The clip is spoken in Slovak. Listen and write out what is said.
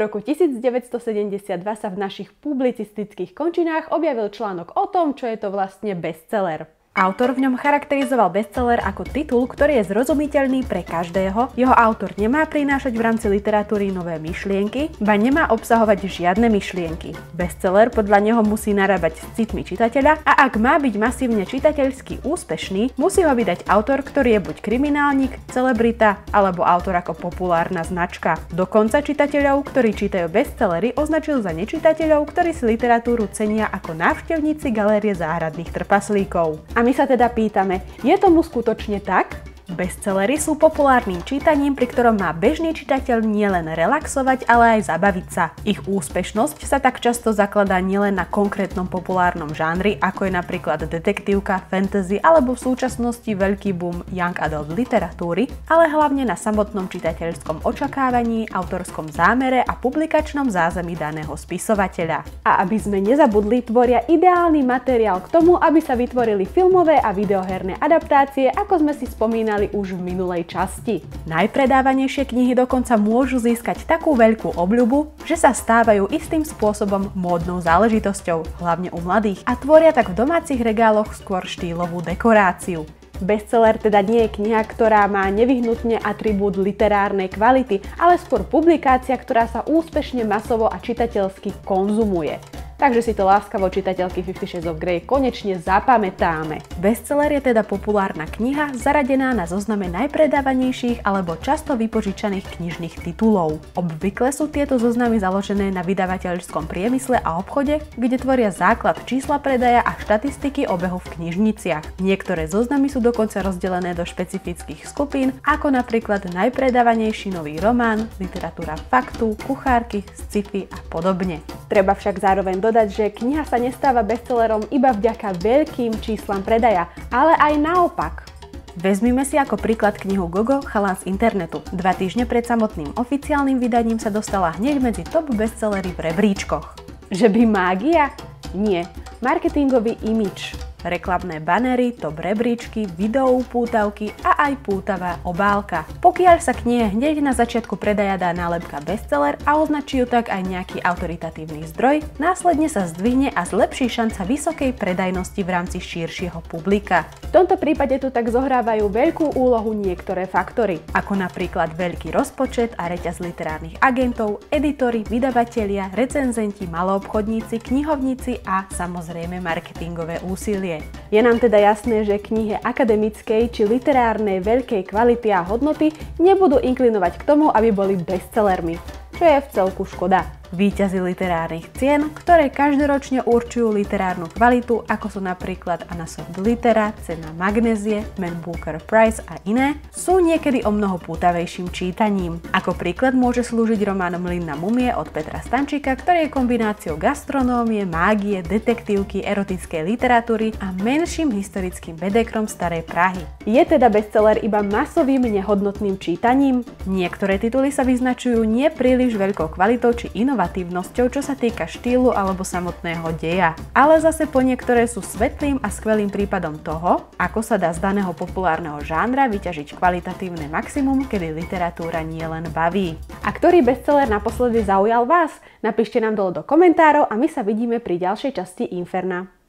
roku 1972 sa v našich publicistických končinách objavil článok o tom, čo je to vlastne bestseller. Autor v ňom charakterizoval bestseller ako titul, ktorý je zrozumiteľný pre každého. Jeho autor nemá prinášať v rámci literatúry nové myšlienky, ba nemá obsahovať žiadne myšlienky. Bestseller podľa neho musí narábať s citmi čitateľa a ak má byť masívne čitateľsky úspešný, musí ho vydať autor, ktorý je buď kriminálnik, celebrita alebo autor ako populárna značka. Dokonca čitateľov, ktorí čítajú bestsellery, označil za nečitateľov, ktorí si literatúru cenia ako návštevníci galérie záhradných trpaslíkov. A my sa teda pýtame, je tomu skutočne tak? Bestsellery sú populárnym čítaním, pri ktorom má bežný čitateľ nielen relaxovať, ale aj zabaviť sa. Ich úspešnosť sa tak často zakladá nielen na konkrétnom populárnom žánri, ako je napríklad detektívka, fantasy alebo v súčasnosti veľký boom young adult literatúry, ale hlavne na samotnom čitateľskom očakávaní, autorskom zámere a publikačnom zázemí daného spisovateľa. A aby sme nezabudli, tvoria ideálny materiál k tomu, aby sa vytvorili filmové a videoherné adaptácie, ako sme si spomínali už v minulej časti. Najpredávanejšie knihy dokonca môžu získať takú veľkú obľubu, že sa stávajú istým spôsobom módnou záležitosťou, hlavne u mladých, a tvoria tak v domácich regáloch skôr štýlovú dekoráciu. Bestseller teda nie je kniha, ktorá má nevyhnutne atribút literárnej kvality, ale skôr publikácia, ktorá sa úspešne masovo a čitateľsky konzumuje. Takže si to láskavo čitateľky 50 Shades of Grey konečne zapamätáme. Bestseller je teda populárna kniha zaradená na zozname najpredávanejších alebo často vypožičaných knižných titulov. Obvykle sú tieto zoznamy založené na vydavateľskom priemysle a obchode, kde tvoria základ čísla predaja a štatistiky obehu v knižniciach. Niektoré zoznamy sú dokonca rozdelené do špecifických skupín, ako napríklad najpredávanejší nový román, literatúra faktu, kuchárky, sci-fi a podobne. Treba však zároveň dodať, že kniha sa nestáva bestsellerom iba vďaka veľkým číslam predaja, ale aj naopak. Vezmime si ako príklad knihu Gogo, chalán z internetu. 2 týždne pred samotným oficiálnym vydaním sa dostala hneď medzi top bestsellery v rebríčkoch. Že by mágia? Nie. Marketingový imidž. Reklamné banery, top rebríčky, videoupútavky a aj pútavá obálka. Pokiaľ sa knihe hneď na začiatku predaja dá nálepka bestseller a označí ju tak aj nejaký autoritatívny zdroj, následne sa zdvihne a zlepší šanca vysokej predajnosti v rámci širšieho publika. V tomto prípade tu tak zohrávajú veľkú úlohu niektoré faktory, ako napríklad veľký rozpočet a reťaz literárnych agentov, editori, vydavatelia, recenzenti, maloobchodníci, knihovníci a samozrejme marketingové úsilie. Je nám teda jasné, že knihy akademickej či literárnej veľkej kvality a hodnoty nebudú inklinovať k tomu, aby boli bestsellermi, čo je vcelku škoda. Víťazi literárnych cien, ktoré každoročne určujú literárnu kvalitu, ako sú napríklad Anna Soft Litera, cena Magnézie, Man Booker Prize a iné, sú niekedy o mnoho pútavejším čítaním. Ako príklad môže slúžiť román Mlyn na mumie od Petra Stančíka, ktorý je kombináciou gastronómie, mágie, detektívky, erotickej literatúry a menším historickým bedekrom starej Prahy. Je teda bestseller iba masovým nehodnotným čítaním? Niektoré tituly sa vyznačujú nie príliš veľkou kvalitou či inovatívnosťou, čo sa týka štýlu alebo samotného deja. Ale zase po niektoré sú svetlým a skvelým prípadom toho, ako sa dá z daného populárneho žánra vyťažiť kvalitatívne maximum, kedy literatúra nie len baví. A ktorý bestseller naposledy zaujal vás? Napíšte nám dole do komentárov a my sa vidíme pri ďalšej časti Inferna.